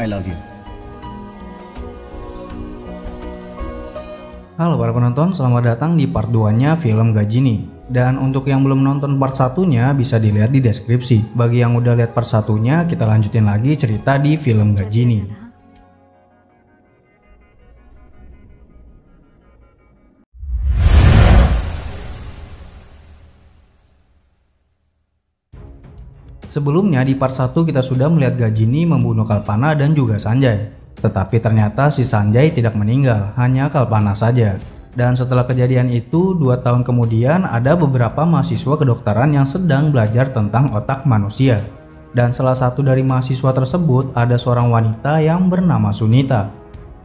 I love you. Halo para penonton, selamat datang di part 2-nya film Ghajini. Dan untuk yang belum nonton part 1-nya bisa dilihat di deskripsi. Bagi yang udah lihat part 1-nya, kita lanjutin lagi cerita di film Ghajini. Sebelumnya di part 1 kita sudah melihat Ghajini membunuh Kalpana dan juga Sanjay. Tetapi ternyata si Sanjay tidak meninggal, hanya Kalpana saja. Dan setelah kejadian itu, 2 tahun kemudian ada beberapa mahasiswa kedokteran yang sedang belajar tentang otak manusia. Dan salah satu dari mahasiswa tersebut ada seorang wanita yang bernama Sunita.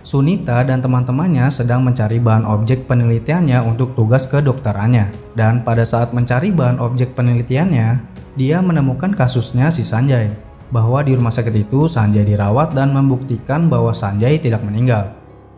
Sunita dan teman-temannya sedang mencari bahan objek penelitiannya untuk tugas kedokterannya. Dan pada saat mencari bahan objek penelitiannya, dia menemukan kasusnya si Sanjay. Bahwa di rumah sakit itu Sanjay dirawat dan membuktikan bahwa Sanjay tidak meninggal.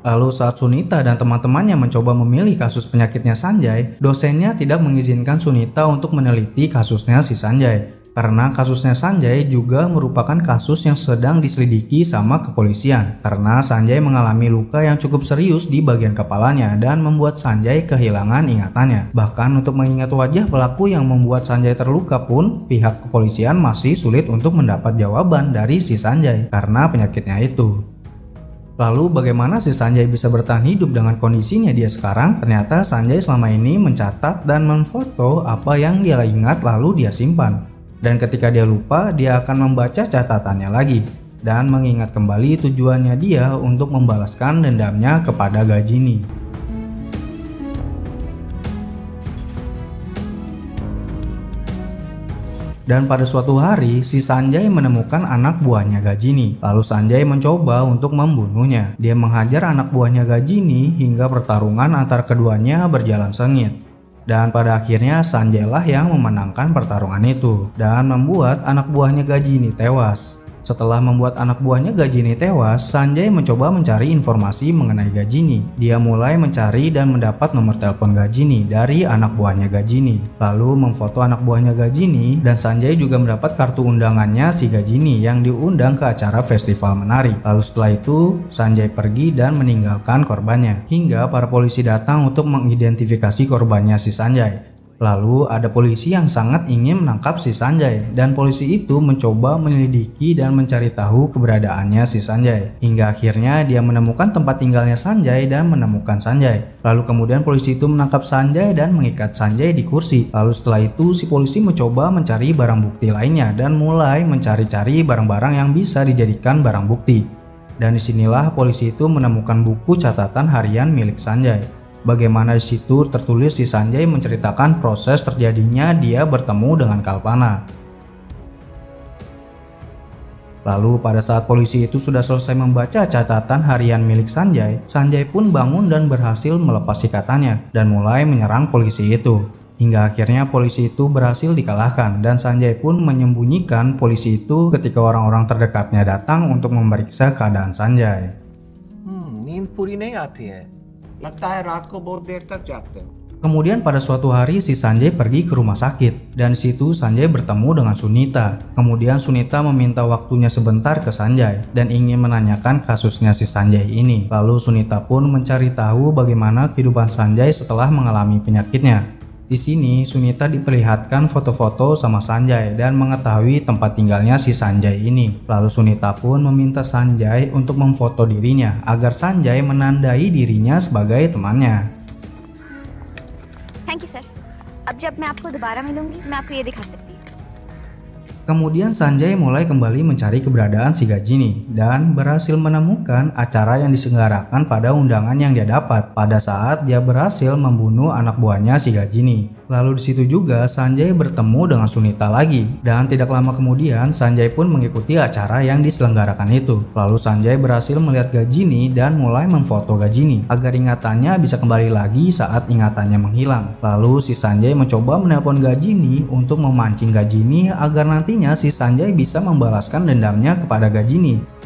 Lalu saat Sunita dan teman-temannya mencoba memilih kasus penyakitnya Sanjay, dosennya tidak mengizinkan Sunita untuk meneliti kasusnya si Sanjay. Karena kasusnya Sanjay juga merupakan kasus yang sedang diselidiki sama kepolisian. Karena Sanjay mengalami luka yang cukup serius di bagian kepalanya dan membuat Sanjay kehilangan ingatannya. Bahkan untuk mengingat wajah pelaku yang membuat Sanjay terluka pun, pihak kepolisian masih sulit untuk mendapat jawaban dari si Sanjay karena penyakitnya itu. Lalu bagaimana si Sanjay bisa bertahan hidup dengan kondisinya dia sekarang? Ternyata Sanjay selama ini mencatat dan memfoto apa yang dia ingat lalu dia simpan. Dan ketika dia lupa, dia akan membaca catatannya lagi dan mengingat kembali tujuannya dia untuk membalaskan dendamnya kepada Ghajini. Dan pada suatu hari, si Sanjay menemukan anak buahnya Ghajini. Lalu Sanjay mencoba untuk membunuhnya. Dia menghajar anak buahnya Ghajini hingga pertarungan antara keduanya berjalan sengit. Dan pada akhirnya Sanjay lah yang memenangkan pertarungan itu dan membuat anak buahnya Ghajini tewas. Setelah membuat anak buahnya Ghajini tewas, Sanjay mencoba mencari informasi mengenai Ghajini. Dia mulai mencari dan mendapat nomor telepon Ghajini dari anak buahnya Ghajini. Lalu memfoto anak buahnya Ghajini dan Sanjay juga mendapat kartu undangannya si Ghajini yang diundang ke acara festival menari. Lalu setelah itu Sanjay pergi dan meninggalkan korbannya hingga para polisi datang untuk mengidentifikasi korbannya si Sanjay. Lalu ada polisi yang sangat ingin menangkap si Sanjay dan polisi itu mencoba menyelidiki dan mencari tahu keberadaannya si Sanjay. Hingga akhirnya dia menemukan tempat tinggalnya Sanjay dan menemukan Sanjay. Lalu kemudian polisi itu menangkap Sanjay dan mengikat Sanjay di kursi. Lalu setelah itu si polisi mencoba mencari barang bukti lainnya dan mulai mencari-cari barang-barang yang bisa dijadikan barang bukti. Dan disinilah polisi itu menemukan buku catatan harian milik Sanjay. Bagaimana di situ tertulis si Sanjay menceritakan proses terjadinya dia bertemu dengan Kalpana. Lalu pada saat polisi itu sudah selesai membaca catatan harian milik Sanjay, Sanjay pun bangun dan berhasil melepas ikatannya dan mulai menyerang polisi itu. Hingga akhirnya polisi itu berhasil dikalahkan dan Sanjay pun menyembunyikan polisi itu ketika orang-orang terdekatnya datang untuk memeriksa keadaan Sanjay. नींद पूरी नहीं आती है लगता है रात को बहुत देर तक जागते हो। Kemudian pada suatu hari si Sanjay pergi ke rumah sakit dan di situ Sanjay bertemu dengan Sunita. Kemudian Sunita meminta waktunya sebentar ke Sanjay dan ingin menanyakan kasusnya si Sanjay ini. Lalu Sunita pun mencari tahu bagaimana kehidupan Sanjay setelah mengalami penyakitnya. Di sini Sunita diperlihatkan foto-foto sama Sanjay dan mengetahui tempat tinggalnya si Sanjay ini. Lalu Sunita pun meminta Sanjay untuk memfoto dirinya agar Sanjay menandai dirinya sebagai temannya. Thank you sir. अब जब मैं आपको दोबारा मिलूंगी मैं आपको ये दिखा सकती हूँ। Kemudian Sanjay mulai kembali mencari keberadaan si Ghajini dan berhasil menemukan acara yang diselenggarakan pada undangan yang dia dapat pada saat dia berhasil membunuh anak buahnya si Ghajini. Lalu di situ juga Sanjay bertemu dengan Sunita lagi dan tidak lama kemudian Sanjay pun mengikuti acara yang diselenggarakan itu. Lalu Sanjay berhasil melihat Ghajini dan mulai memfoto Ghajini agar ingatannya bisa kembali lagi saat ingatannya menghilang. Lalu si Sanjay mencoba menelpon Ghajini untuk memancing Ghajini agar nantinya si Sanjay bisa membalaskan dendamnya kepada Ghajini.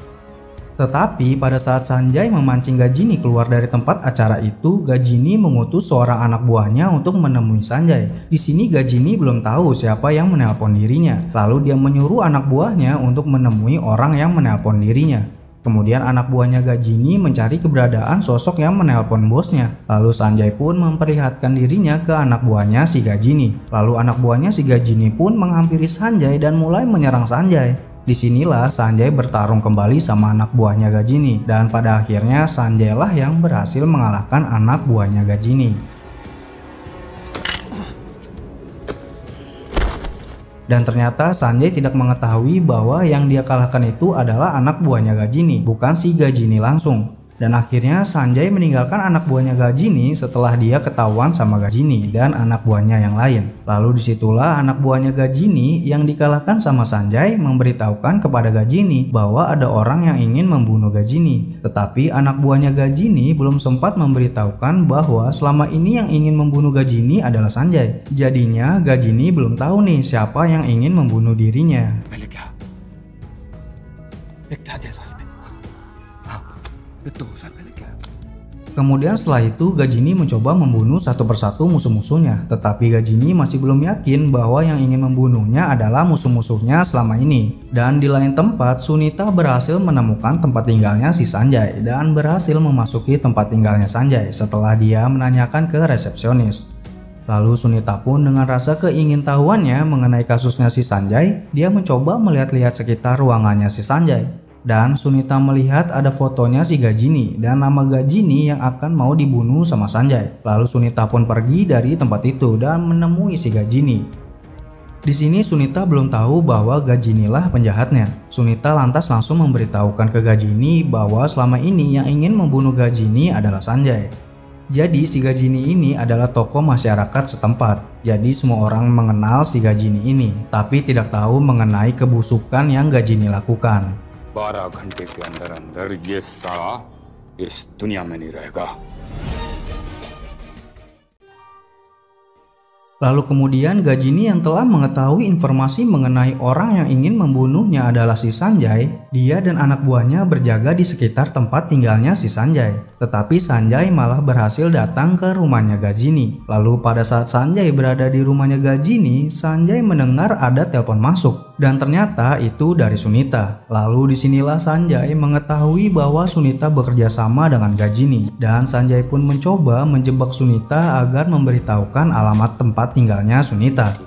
Tetapi pada saat Sanjay memancing Ghajini keluar dari tempat acara itu, Ghajini mengutus seorang anak buahnya untuk menemui Sanjay. Di sini Ghajini belum tahu siapa yang menelpon dirinya. Lalu dia menyuruh anak buahnya untuk menemui orang yang menelpon dirinya. Kemudian anak buahnya Gajini mencari keberadaan sosok yang menelpon bosnya. Lalu Sanjay pun memperlihatkan dirinya ke anak buahnya si Gajini. Lalu anak buahnya si Gajini pun menghampiri Sanjay dan mulai menyerang Sanjay. Disinilah Sanjay bertarung kembali sama anak buahnya Gajini, dan pada akhirnya Sanjay lah yang berhasil mengalahkan anak buahnya Gajini. Dan ternyata Sanjay tidak mengetahui bahwa yang dia kalahkan itu adalah anak buahnya Gajini, bukan si Gajini langsung. Dan akhirnya Sanjay meninggalkan anak buahnya Gajini setelah dia ketahuan sama Gajini dan anak buahnya yang lain. Lalu disitulah anak buahnya Gajini yang dikalahkan sama Sanjay memberitahukan kepada Gajini bahwa ada orang yang ingin membunuh Gajini. Tetapi anak buahnya Gajini belum sempat memberitahukan bahwa selama ini yang ingin membunuh Gajini adalah Sanjay. Jadinya Gajini belum tahu nih siapa yang ingin membunuh dirinya. Kemudian setelah itu Gajini mencoba membunuh satu persatu musuh-musuhnya, tetapi Gajini masih belum yakin bahwa yang ingin membunuhnya adalah musuh-musuhnya selama ini. Dan di lain tempat, Sunita berhasil menemukan tempat tinggalnya si Sanjay dan berhasil memasuki tempat tinggalnya Sanjay setelah dia menanyakan ke resepsionis. Lalu Sunita pun dengan rasa keingintahuannya mengenai kasusnya si Sanjay, dia mencoba melihat-lihat sekitar ruangannya si Sanjay. Dan Sunita melihat ada fotonya si Gajini dan nama Gajini yang akan mau dibunuh sama Sanjay. Lalu Sunita pun pergi dari tempat itu dan menemui si Gajini. Di sini Sunita belum tahu bahwa Gajini lah penjahatnya. Sunita lantas langsung memberitahukan ke Gajini bahwa selama ini yang ingin membunuh Gajini adalah Sanjay. Jadi si Gajini ini adalah tokoh masyarakat setempat. Jadi semua orang mengenal si Gajini ini, tapi tidak tahu mengenai kebusukan yang Gajini lakukan. 12 घंटे के अंदर अंदर ये साला इस दुनिया में नहीं रहेगा। Lalu kemudian Gajini yang telah mengetahui informasi mengenai orang yang ingin membunuhnya adalah si Sanjay, dia dan anak buahnya berjaga di sekitar tempat tinggalnya si Sanjay. Tetapi Sanjay malah berhasil datang ke rumahnya Gajini. Lalu pada saat Sanjay berada di rumahnya Gajini, Sanjay mendengar ada telepon masuk. Dan ternyata itu dari Sunita. Lalu disinilah Sanjay mengetahui bahwa Sunita bekerja sama dengan Gajini. Dan Sanjay pun mencoba menjebak Sunita agar memberitahukan alamat tempat tinggalnya Sunita.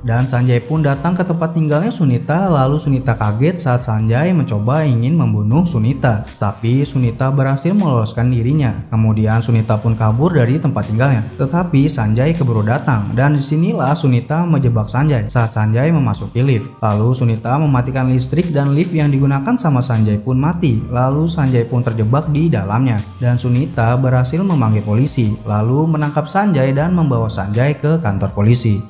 Dan Sanjay pun datang ke tempat tinggalnya Sunita, lalu Sunita kaget saat Sanjay mencoba ingin membunuh Sunita. Tapi Sunita berhasil meloloskan dirinya. Kemudian Sunita pun kabur dari tempat tinggalnya. Tetapi Sanjay keburu datang dan disinilah Sunita menjebak Sanjay saat Sanjay memasuki lift. Lalu Sunita mematikan listrik dan lift yang digunakan sama Sanjay pun mati. Lalu Sanjay pun terjebak di dalamnya. Dan Sunita berhasil memanggil polisi, lalu menangkap Sanjay dan membawa Sanjay ke kantor polisi.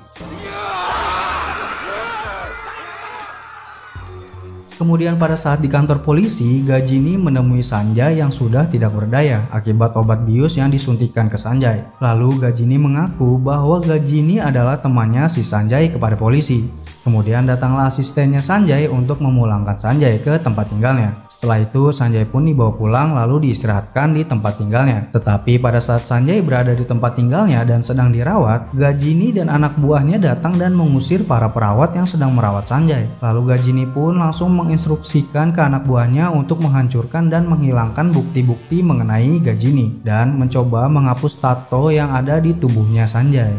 Kemudian pada saat di kantor polisi, Gajini menemui Sanjay yang sudah tidak berdaya akibat obat bius yang disuntikan ke Sanjay. Lalu Gajini mengaku bahwa Gajini adalah temannya si Sanjay kepada polisi. Kemudian datanglah asistennya Sanjay untuk memulangkan Sanjay ke tempat tinggalnya. Setelah itu Sanjay pun dibawa pulang lalu diistirahatkan di tempat tinggalnya. Tetapi pada saat Sanjay berada di tempat tinggalnya dan sedang dirawat, Gajini dan anak buahnya datang dan mengusir para perawat yang sedang merawat Sanjay. Lalu Gajini pun langsung menginstruksikan ke anak buahnya untuk menghancurkan dan menghilangkan bukti-bukti mengenai Gajini dan mencoba menghapus tato yang ada di tubuhnya Sanjay.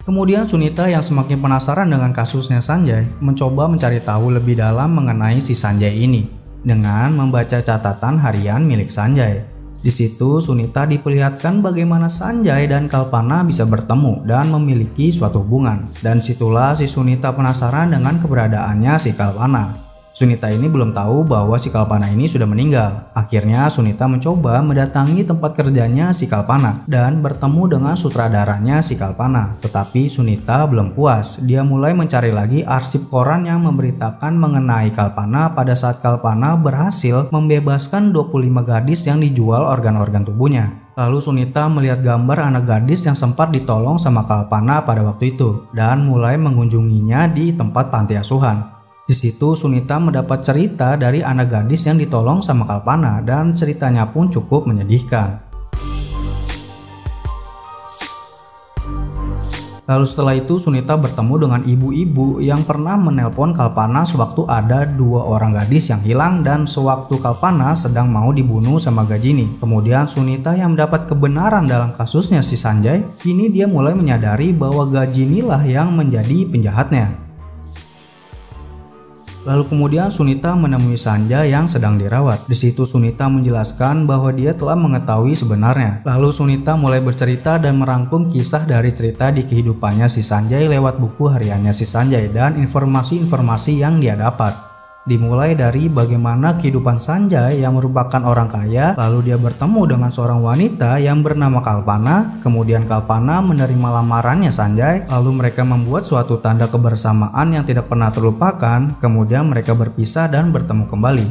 Kemudian Sunita yang semakin penasaran dengan kasusnya Sanjay mencoba mencari tahu lebih dalam mengenai si Sanjay ini dengan membaca catatan harian milik Sanjay. Di situ Sunita diperlihatkan bagaimana Sanjay dan Kalpana bisa bertemu dan memiliki suatu hubungan. Dan situlah si Sunita penasaran dengan keberadaannya si Kalpana. Sunita ini belum tahu bahwa si Kalpana ini sudah meninggal. Akhirnya Sunita mencoba mendatangi tempat kerjanya si Kalpana dan bertemu dengan sutradaranya si Kalpana. Tetapi Sunita belum puas. Dia mulai mencari lagi arsip koran yang memberitakan mengenai Kalpana pada saat Kalpana berhasil membebaskan 25 gadis yang dijual organ-organ tubuhnya. Lalu Sunita melihat gambar anak gadis yang sempat ditolong sama Kalpana pada waktu itu dan mulai mengunjunginya di tempat panti asuhan. Di situ Sunita mendapat cerita dari anak gadis yang ditolong sama Kalpana dan ceritanya pun cukup menyedihkan. Lalu setelah itu Sunita bertemu dengan ibu-ibu yang pernah menelpon Kalpana sewaktu ada 2 orang gadis yang hilang dan sewaktu Kalpana sedang mau dibunuh sama Ghajini. Kemudian Sunita yang mendapat kebenaran dalam kasusnya si Sanjay, kini dia mulai menyadari bahwa Ghajini lah yang menjadi penjahatnya. Lalu kemudian Sunita menemui Sanjay yang sedang dirawat. Di situ Sunita menjelaskan bahwa dia telah mengetahui sebenarnya. Lalu Sunita mulai bercerita dan merangkum kisah dari cerita di kehidupannya si Sanjay lewat buku hariannya si Sanjay dan informasi-informasi yang dia dapat. Dimulai dari bagaimana kehidupan Sanjay yang merupakan orang kaya, lalu dia bertemu dengan seorang wanita yang bernama Kalpana, kemudian Kalpana menerima lamarannya Sanjay, lalu mereka membuat suatu tanda kebersamaan yang tidak pernah terlupakan, kemudian mereka berpisah dan bertemu kembali.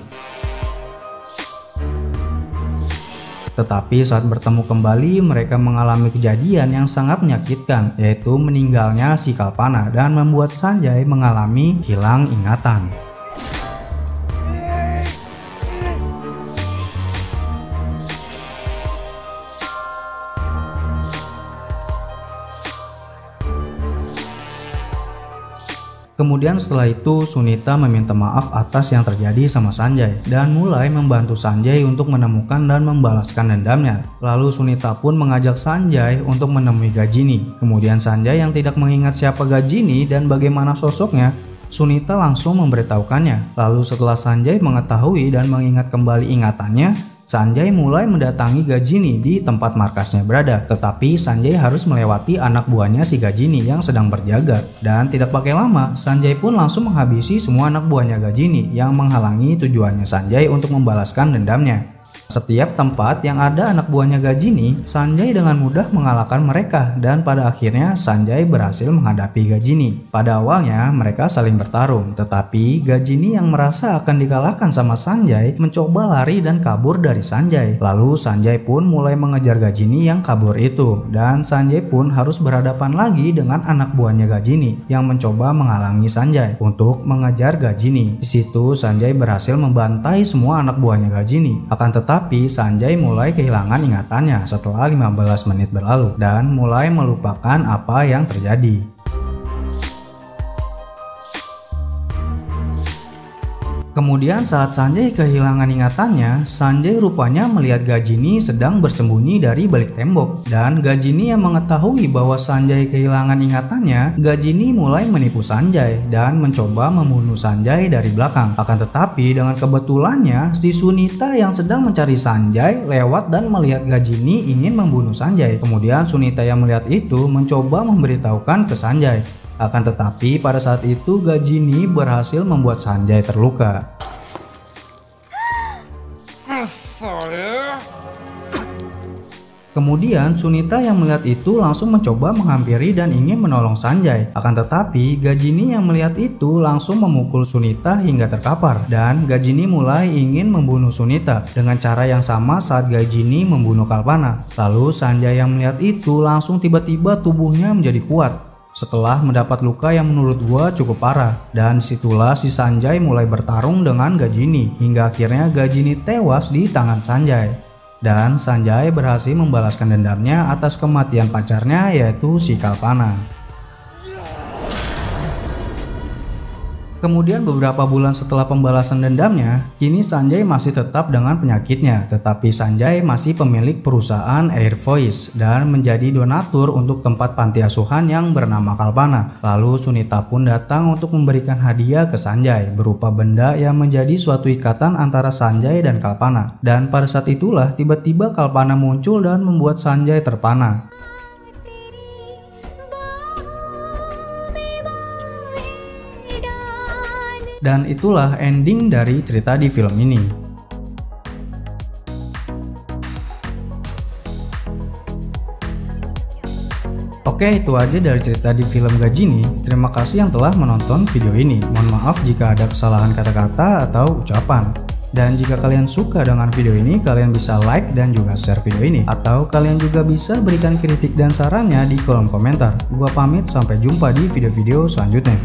Tetapi saat bertemu kembali, mereka mengalami kejadian yang sangat menyakitkan, yaitu meninggalnya si Kalpana dan membuat Sanjay mengalami hilang ingatan. Kemudian setelah itu Sunita meminta maaf atas yang terjadi sama Sanjay dan mulai membantu Sanjay untuk menemukan dan membalaskan dendamnya. Lalu Sunita pun mengajak Sanjay untuk menemui Ghajini. Kemudian Sanjay yang tidak mengingat siapa Ghajini dan bagaimana sosoknya, Sunita langsung memberitahukannya. Lalu setelah Sanjay mengetahui dan mengingat kembali ingatannya, Sanjay mulai mendatangi Ghajini di tempat markasnya berada, tetapi Sanjay harus melewati anak buahnya si Ghajini yang sedang berjaga. Dan tidak pakai lama, Sanjay pun langsung menghabisi semua anak buahnya Ghajini yang menghalangi tujuannya Sanjay untuk membalaskan dendamnya. Setiap tempat yang ada anak buahnya Ghajini, Sanjay dengan mudah mengalahkan mereka dan pada akhirnya Sanjay berhasil menghadapi Ghajini. Pada awalnya mereka saling bertarung, tetapi Ghajini yang merasa akan dikalahkan sama Sanjay mencoba lari dan kabur dari Sanjay. Lalu Sanjay pun mulai mengejar Ghajini yang kabur itu dan Sanjay pun harus berhadapan lagi dengan anak buahnya Ghajini yang mencoba menghalangi Sanjay untuk mengejar Ghajini. Di situ Sanjay berhasil membantai semua anak buahnya Ghajini. Akan tetapi Sanjay mulai kehilangan ingatannya setelah 15 menit berlalu dan mulai melupakan apa yang terjadi. Kemudian saat Sanjay kehilangan ingatannya, Sanjay rupanya melihat Ghajini sedang bersembunyi dari balik tembok. Dan Ghajini yang mengetahui bahwa Sanjay kehilangan ingatannya, Ghajini mulai menipu Sanjay dan mencoba membunuh Sanjay dari belakang. Akan tetapi dengan kebetulannya, si Sunita yang sedang mencari Sanjay lewat dan melihat Ghajini ingin membunuh Sanjay. Kemudian Sunita yang melihat itu mencoba memberitahukan ke Sanjay. Akan tetapi pada saat itu Ghajini berhasil membuat Sanjay terluka. Kemudian Sunita yang melihat itu langsung mencoba menghampiri dan ingin menolong Sanjay. Akan tetapi Ghajini yang melihat itu langsung memukul Sunita hingga terkapar. Dan Ghajini mulai ingin membunuh Sunita dengan cara yang sama saat Ghajini membunuh Kalpana. Lalu Sanjay yang melihat itu langsung tiba-tiba tubuhnya menjadi kuat setelah mendapat luka yang menurut gua cukup parah. Dan situlah si Sanjay mulai bertarung dengan Ghajini hingga akhirnya Ghajini tewas di tangan Sanjay. Dan Sanjay berhasil membalaskan dendamnya atas kematian pacarnya yaitu si Kalpana. Kemudian beberapa bulan setelah pembalasan dendamnya, kini Sanjay masih tetap dengan penyakitnya, tetapi Sanjay masih pemilik perusahaan Air Voice dan menjadi donatur untuk tempat panti asuhan yang bernama Kalpana. Lalu Sunita pun datang untuk memberikan hadiah ke Sanjay berupa benda yang menjadi suatu ikatan antara Sanjay dan Kalpana. Dan pada saat itulah tiba-tiba Kalpana muncul dan membuat Sanjay terpana. Dan itulah ending dari cerita di film ini. Oke, itu aja dari cerita di film Ghajini. Terima kasih yang telah menonton video ini. Mohon maaf jika ada kesalahan kata-kata atau ucapan. Dan jika kalian suka dengan video ini, kalian bisa like dan juga share video ini. Atau kalian juga bisa berikan kritik dan sarannya di kolom komentar. Gua pamit, sampai jumpa di video-video selanjutnya.